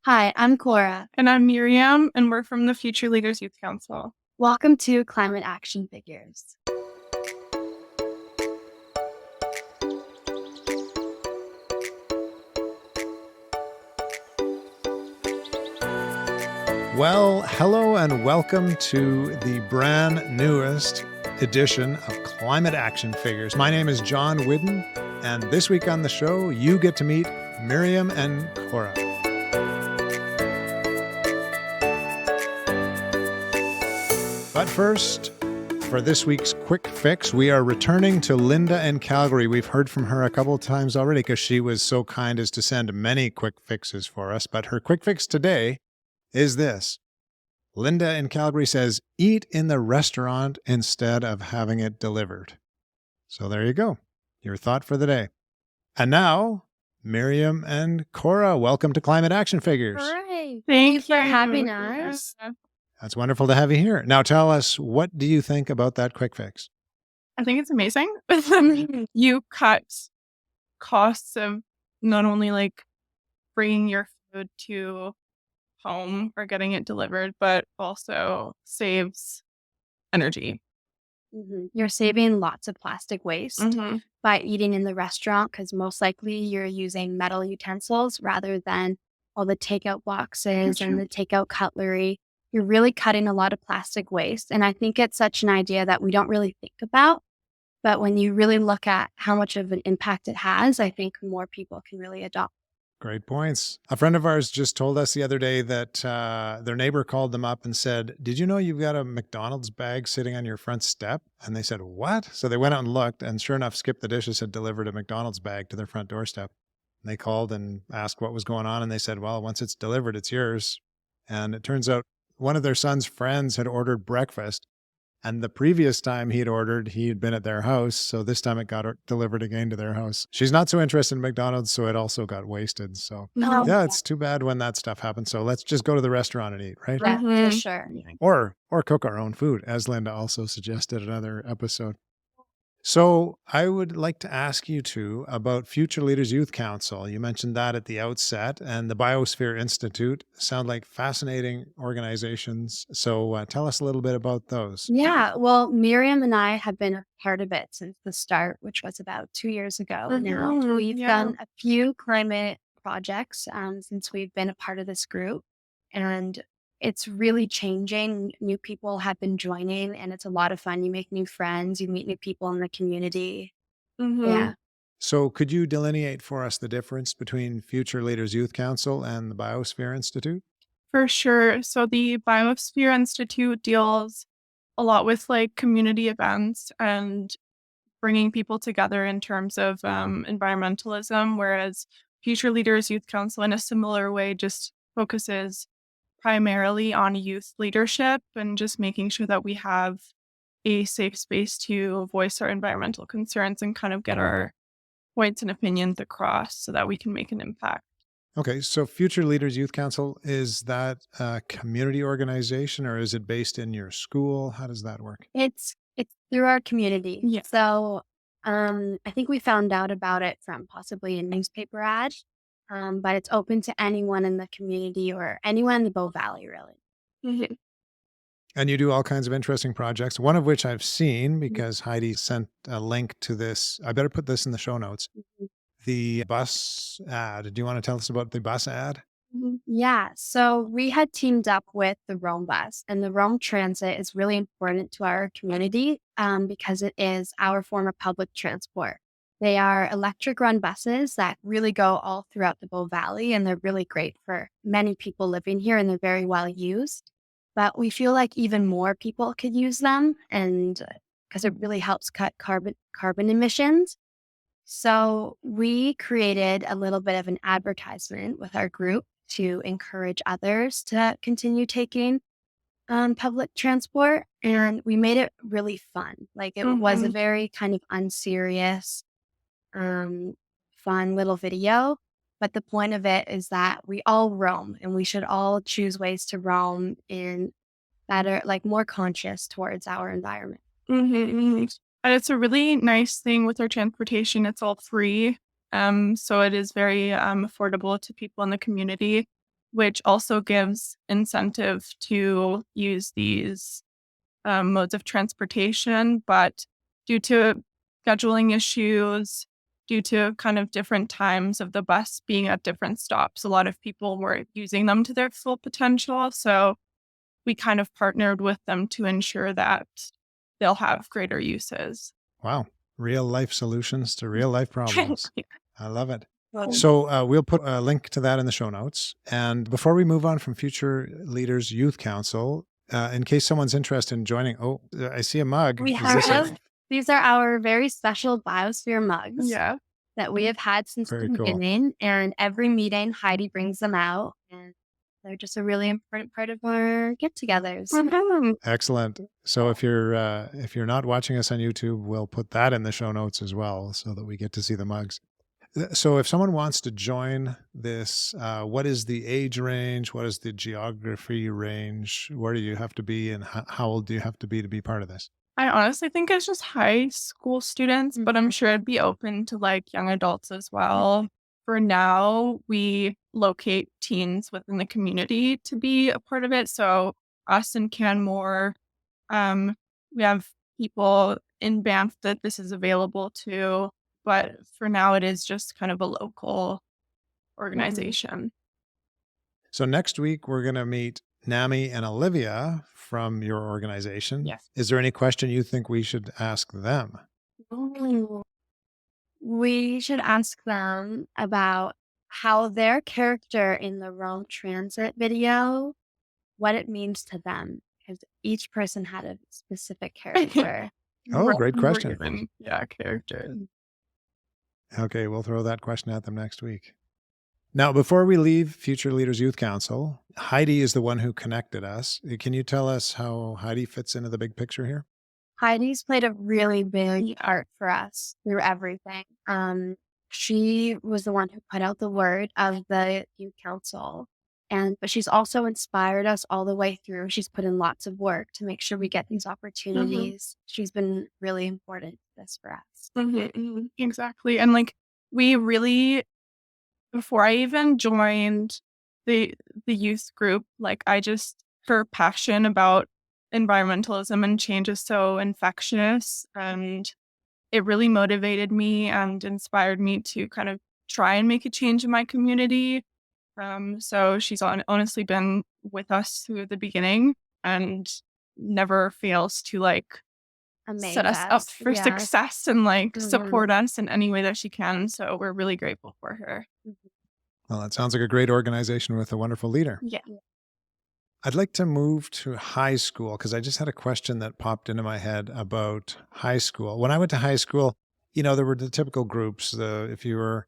Hi, I'm Cora. And I'm Miriam, and we're from the Future Leaders Youth Council. Welcome to Climate Action Figures. Well, hello and welcome to the brand newest edition of Climate Action Figures. My name is John Whidden, and this week on the show, you get to meet Miriam and Cora. But first, for this week's quick fix, we are returning to Linda in Calgary. We've heard from her a couple of times already because she was so kind as to send many quick fixes for us. But her quick fix today is this. Linda in Calgary says, eat in the restaurant instead of having it delivered. So there you go. Your thought for the day. And now, Miriam and Cora, welcome to Climate Action Figures. Hooray! Thank you for you. having us. That's wonderful to have you here. Now tell us, what do you think about that quick fix? I think it's amazing. You cut costs of not only like bringing your food to home or getting it delivered, but also saves energy. You're saving lots of plastic waste by eating in the restaurant because most likely you're using metal utensils rather than all the takeout boxes and the takeout cutlery. You're really cutting a lot of plastic waste. And I think it's such an idea that we don't really think about. But when you really look at how much of an impact it has, I think more people can really adopt. Great points. A friend of ours just told us the other day that their neighbor called them up and said, did you know you've got a McDonald's bag sitting on your front step? And they said, what? So they went out and looked, and sure enough, Skip the Dishes had delivered a McDonald's bag to their front doorstep. And they called and asked what was going on, and they said, well, once it's delivered, it's yours. And it turns out one of their son's friends had ordered breakfast, and the previous time he'd ordered, he had been at their house. So this time it got delivered again to their house. She's not so interested in McDonald's, so it also got wasted. So yeah, it's too bad when that stuff happens. So let's just go to the restaurant and eat, right? Yeah, for sure. Or cook our own food, as Linda also suggested in another episode. So I would like to ask you two about Future Leaders Youth Council. You mentioned that at the outset, and the Biosphere Institute sound like fascinating organizations. So tell us a little bit about those. Yeah, well, Miriam and I have been a part of it since the start, which was about 2 years ago now. We've done a few climate projects since we've been a part of this group, and it's really changing. New people have been joining, and it's a lot of fun. You make new friends, you meet new people in the community. Yeah. So could you delineate for us the difference between Future Leaders Youth Council and the Biosphere Institute? For sure. So the Biosphere Institute deals a lot with like community events and bringing people together in terms of environmentalism, whereas Future Leaders Youth Council, in a similar way, just focuses primarily on youth leadership and just making sure that we have a safe space to voice our environmental concerns and kind of get our points and opinions across so that we can make an impact. Okay, so Future Leaders Youth Council, is that a community organization or is it based in your school? How does that work? It's through our community. Yeah. So I think we found out about it from possibly a newspaper ad. But it's open to anyone in the community or anyone in the Bow Valley, really. And you do all kinds of interesting projects, one of which I've seen because Heidi sent a link to this. I better put this in the show notes. The bus ad. Do you want to tell us about the bus ad? Yeah, so we had teamed up with the Rome bus, and the Rome Transit is really important to our community because it is our form of public transport. They are electric run buses that really go all throughout the Bow Valley, and they're really great for many people living here, and they're very well used. But we feel like even more people could use them, and because it really helps cut carbon emissions. So we created a little bit of an advertisement with our group to encourage others to continue taking public transport. And we made it really fun. Like it was a very kind of unserious, fun little video. But the point of it is that we all roam and we should all choose ways to roam in that are like more conscious towards our environment. And it's a really nice thing with our transportation. It's all free. So it is very affordable to people in the community. which also gives incentive to use these modes of transportation. But due to scheduling issues, due to kind of different times of the bus being at different stops, a lot of people weren't using them to their full potential. So we kind of partnered with them to ensure that they'll have greater uses. Wow. Real life solutions to real life problems. I love it. Well, So we'll put a link to that in the show notes. And before we move on from Future Leaders Youth Council, in case someone's interested in joining, I see a mug. We Is this have these are our very special biosphere mugs yeah. that we have had since the Very cool. beginning. And every meeting, Heidi brings them out, and they're just a really important part of our get-togethers. Excellent. So if you're not watching us on YouTube, we'll put that in the show notes as well, so that we get to see the mugs. So if someone wants to join this, what is the age range? What is the geography range? Where do you have to be, and how old do you have to be part of this? I honestly think it's just high school students, but I'm sure it'd be open to like young adults as well. For now, we locate teens within the community to be a part of it. So us in Canmore, we have people in Banff that this is available to, but for now it is just kind of a local organization. So next week we're going to meet Nami and Olivia from your organization. Yes. Is there any question you think we should ask them? Ooh. We should ask them about how their character in the Rome Transit video, what it means to them, because each person had a specific character. Oh, great We're question. given, characters. Okay, we'll throw that question at them next week. Now, before we leave Future Leaders Youth Council, Heidi is the one who connected us. Can you tell us how Heidi fits into the big picture here? Heidi's played a really big part for us through everything. She was the one who put out the word of the youth council, but she's also inspired us all the way through. She's put in lots of work to make sure we get these opportunities. She's been really important to this for us. Exactly. And like we really, before I even joined the youth group, like her passion about environmentalism and change is so infectious, and it really motivated me and inspired me to kind of try and make a change in my community. So she's honestly been with us through the beginning and never fails to like set us up for success and like support us in any way that she can. So we're really grateful for her. Well, it sounds like a great organization with a wonderful leader. Yeah. I'd like to move to high school because I just had a question that popped into my head about high school. When I went to high school, there were the typical groups. If you were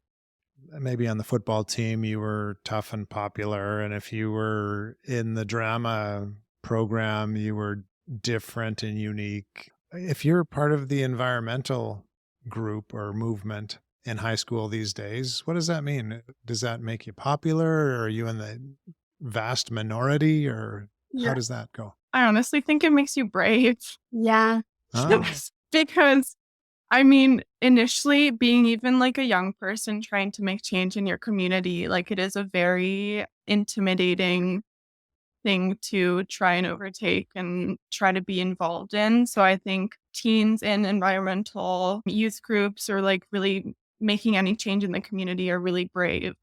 maybe on the football team, you were tough and popular. And if you were in the drama program, you were different and unique. If you're part of the environmental group or movement in high school these days, what does that mean? Does that make you popular, or are you in the vast minority, or how does that go? I honestly think it makes you brave. Yeah. Because I mean, initially being even like a young person trying to make change in your community, like it is a very intimidating thing to try and overtake and try to be involved in. So I think teens in environmental youth groups or like really making any change in the community are really brave.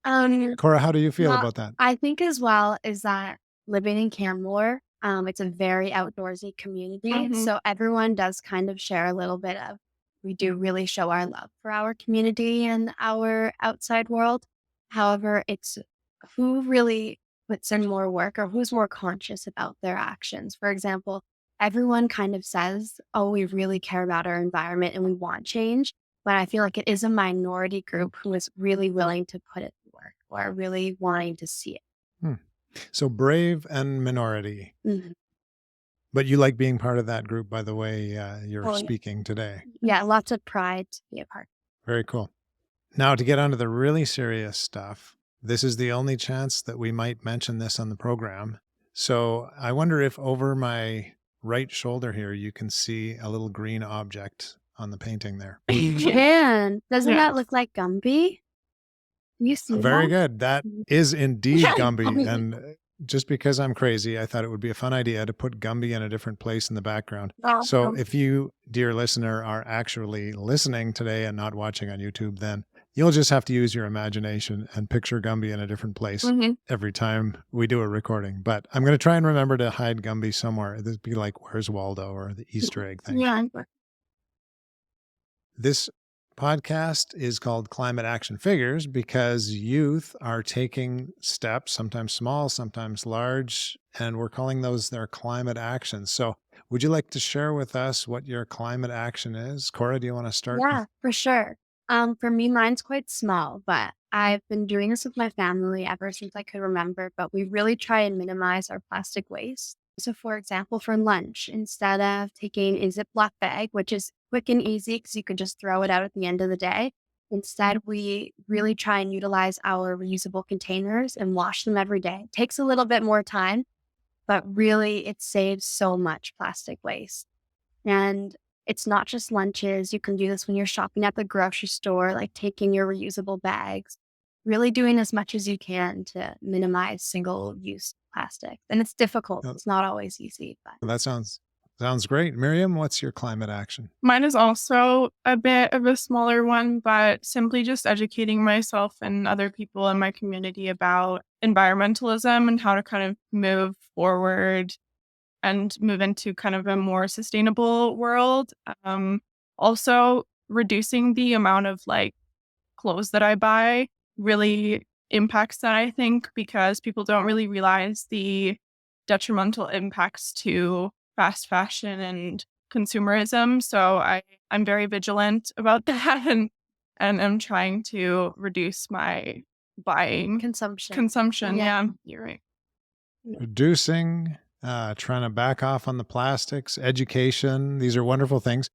Cora, how do you feel about that? I think as well is that living in Canmore, it's a very outdoorsy community. So everyone does kind of share a little bit of, we do really show our love for our community and our outside world. However, it's who really puts in more work or who's more conscious about their actions. For example, everyone kind of says, oh, we really care about our environment and we want change. But I feel like it is a minority group who is really willing to put it to work or really wanting to see it. So brave and minority. But you like being part of that group, by the way, you're speaking today. Yeah, lots of pride to be a part. Very cool. Now, to get onto the really serious stuff, this is the only chance that we might mention this on the program. So I wonder if over my right shoulder here, you can see a little green object on the painting there. Man, doesn't that look like Gumby? You see Very that? good. That Mhm. is indeed Yeah, Gumby. Gumby. And just because I'm crazy, I thought it would be a fun idea to put Gumby in a different place in the background. So Awesome. if you, dear listener, are actually listening today and not watching on YouTube, then you'll just have to use your imagination and picture Gumby in a different place Mhm. every time we do a recording. But I'm going to try and remember to hide Gumby somewhere. This would be like Where's Waldo or the Easter egg thing. Yeah. This podcast is called Climate Action Figures because youth are taking steps, sometimes small, sometimes large, and we're calling those their climate actions. So, would you like to share with us what your climate action is? Cora, do you want to start with? Yeah, for sure. For me, mine's quite small, but I've been doing this with my family ever since I could remember. But we really try and minimize our plastic waste. So, for example, for lunch, instead of taking a Ziploc bag, which is quick and easy because you can just throw it out at the end of the day, instead we really try and utilize our reusable containers and wash them every day. It takes a little bit more time, but really it saves so much plastic waste. And it's not just lunches. You can do this when you're shopping at the grocery store, like taking your reusable bags, really doing as much as you can to minimize single use plastic. And it's difficult. No, It's not always easy, but that sounds great. Miriam, what's your climate action? Mine is also a bit of a smaller one, but simply just educating myself and other people in my community about environmentalism and how to kind of move forward and move into kind of a more sustainable world. Also, reducing the amount of like clothes that I buy really impacts that, I think, because people don't really realize the detrimental impacts to fast fashion and consumerism. So I'm very vigilant about that and I'm trying to reduce my buying consumption. Yeah. Yeah, you're right. Reducing, trying to back off on the plastics, education. These are wonderful things.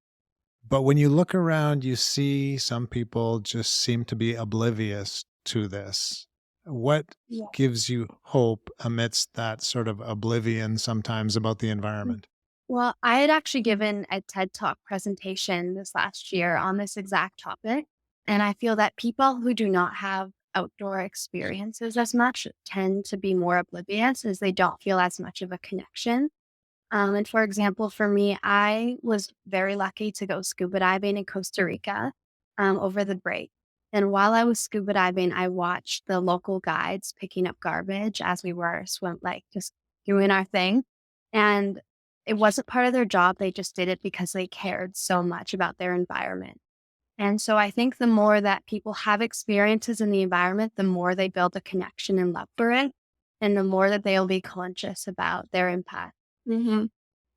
But when you look around, you see some people just seem to be oblivious to this. What Yeah. gives you hope amidst that sort of oblivion sometimes about the Mm. environment? Well, I had actually given a TED Talk presentation this last year on this exact topic. And I feel that people who do not have outdoor experiences as much tend to be more oblivious as they don't feel as much of a connection. And for example, for me, I was very lucky to go scuba diving in Costa Rica over the break. And while I was scuba diving, I watched the local guides picking up garbage as we were just doing our thing. And it wasn't part of their job. They just did it because they cared so much about their environment. And so I think the more that people have experiences in the environment, the more they build a connection and love for it, and the more that they'll be conscious about their impact. Hmm.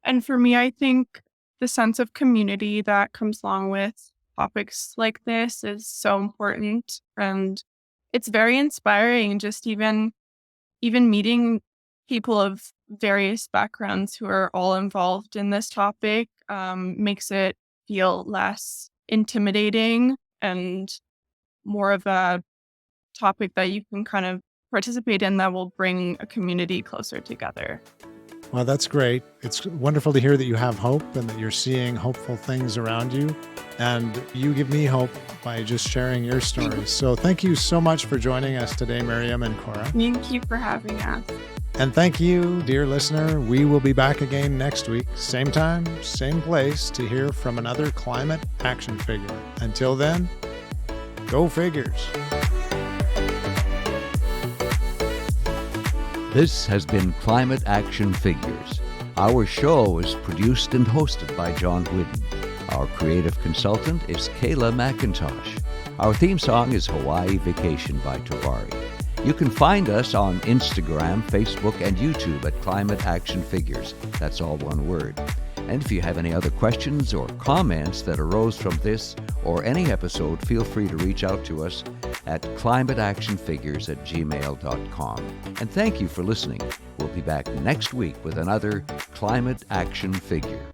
And for me, I think the sense of community that comes along with topics like this is so important. And it's very inspiring, just even meeting people of various backgrounds who are all involved in this topic makes it feel less intimidating and more of a topic that you can kind of participate in that will bring a community closer together. Well, that's great. It's wonderful to hear that you have hope and that you're seeing hopeful things around you. And you give me hope by just sharing your stories. So thank you so much for joining us today, Miriam and Cora. Thank you for having us. And thank you, dear listener. We will be back again next week, same time, same place, to hear from another climate action figure. Until then, go figures. This has been Climate Action Figures. Our show is produced and hosted by John Whidden. Our creative consultant is Kayla McIntosh. Our theme song is Hawaii Vacation by Tavari. You can find us on Instagram, Facebook, and YouTube at Climate Action Figures. That's all one word. And if you have any other questions or comments that arose from this or any episode, feel free to reach out to us at climateactionfigures@gmail.com. And thank you for listening. We'll be back next week with another Climate Action Figure.